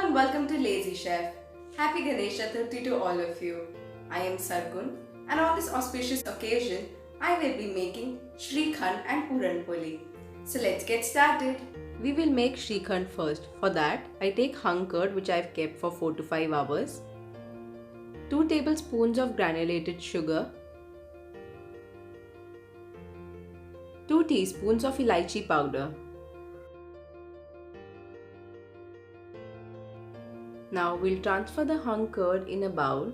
and welcome to Lazy Chef. Happy Ganesh Chaturthi to all of you. I am Sargun and on this auspicious occasion, I will be making Shrikhand and Puran Poli. So let's get started. We will make Shrikhand first. For that, I take hung curd which I have kept for 4 to 5 hours, 2 tablespoons of granulated sugar, 2 teaspoons of elaichi powder. Now we'll transfer the hung curd in a bowl.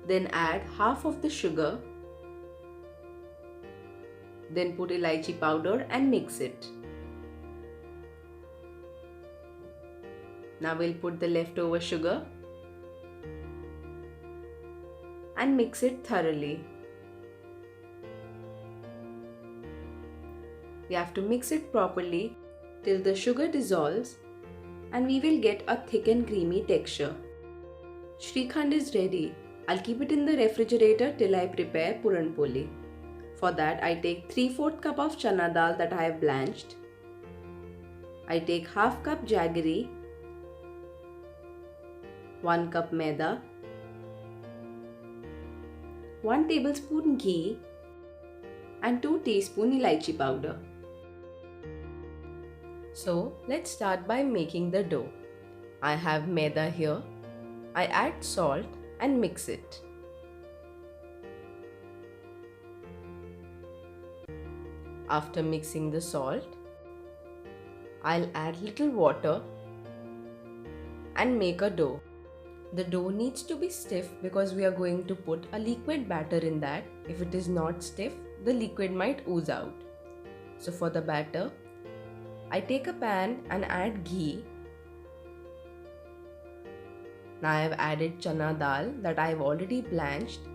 Then add half of the sugar. Then put elaichi powder and mix it. Now we'll put the leftover sugar and mix it thoroughly. We have to mix it properly till the sugar dissolves and we will get a thick and creamy texture. Shrikhand is ready. I'll keep it in the refrigerator till I prepare Puran Poli. For that I take 3/4 cup of chana dal that I have blanched. I take half cup jaggery, 1 cup maida, 1 tablespoon ghee and 2 teaspoon elaichi powder. So let's start by making the dough. I have maida here. I add salt and mix it. After mixing the salt, I'll add little water and make a dough. The dough needs to be stiff because we are going to put a liquid batter in that. If it is not stiff, the liquid might ooze out. So for the batter, I take a pan and add ghee. Now I have added chana dal that I have already blanched.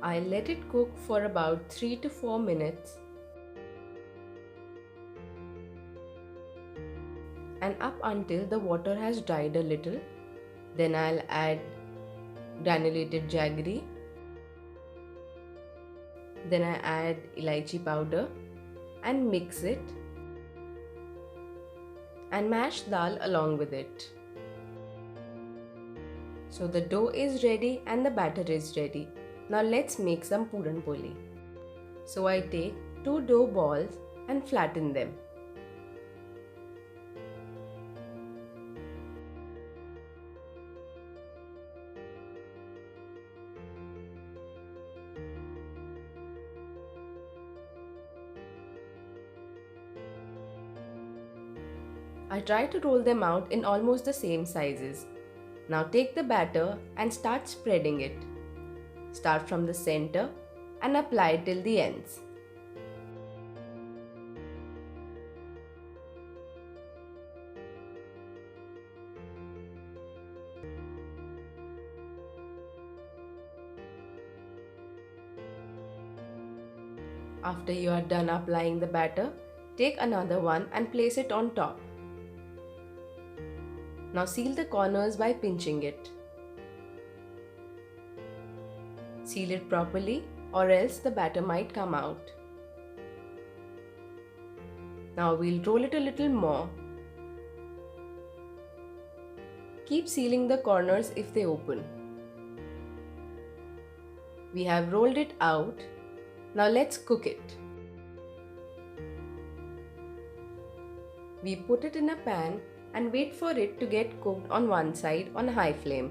I let it cook for about 3 to 4 minutes. And up until the water has dried a little. Then I'll add granulated jaggery. Then I add elaichi powder and mix it and mash dal along with it. So the dough is ready and the batter is ready. Now let's make some Puran Poli. So I take 2 dough balls and flatten them. I try to roll them out in almost the same sizes. Now take the batter and start spreading it. Start from the center and apply till the ends. After you are done applying the batter, take another one and place it on top. Now seal the corners by pinching it. Seal it properly or else the batter might come out. Now we'll roll it a little more. Keep sealing the corners if they open. We have rolled it out. Now let's cook it. We put it in a pan and wait for it to get cooked on one side on high flame.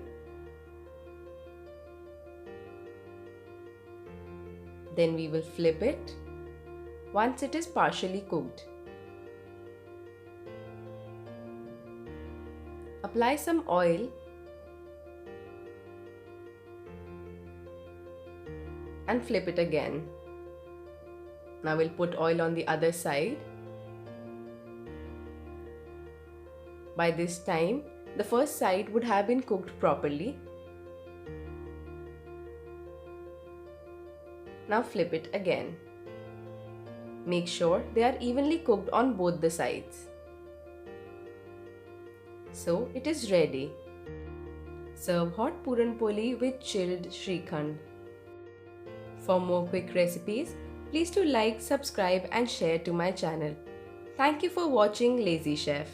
Then we will flip it once it is partially cooked. Apply some oil and flip it again. Now we'll put oil on the other side. By this time, the first side would have been cooked properly. Now flip it again. Make sure they are evenly cooked on both the sides. So it is ready. Serve hot Puran Poli with chilled Shrikhand. For more quick recipes, Please do like, subscribe and share to my channel. Thank you for watching Lazy Chef.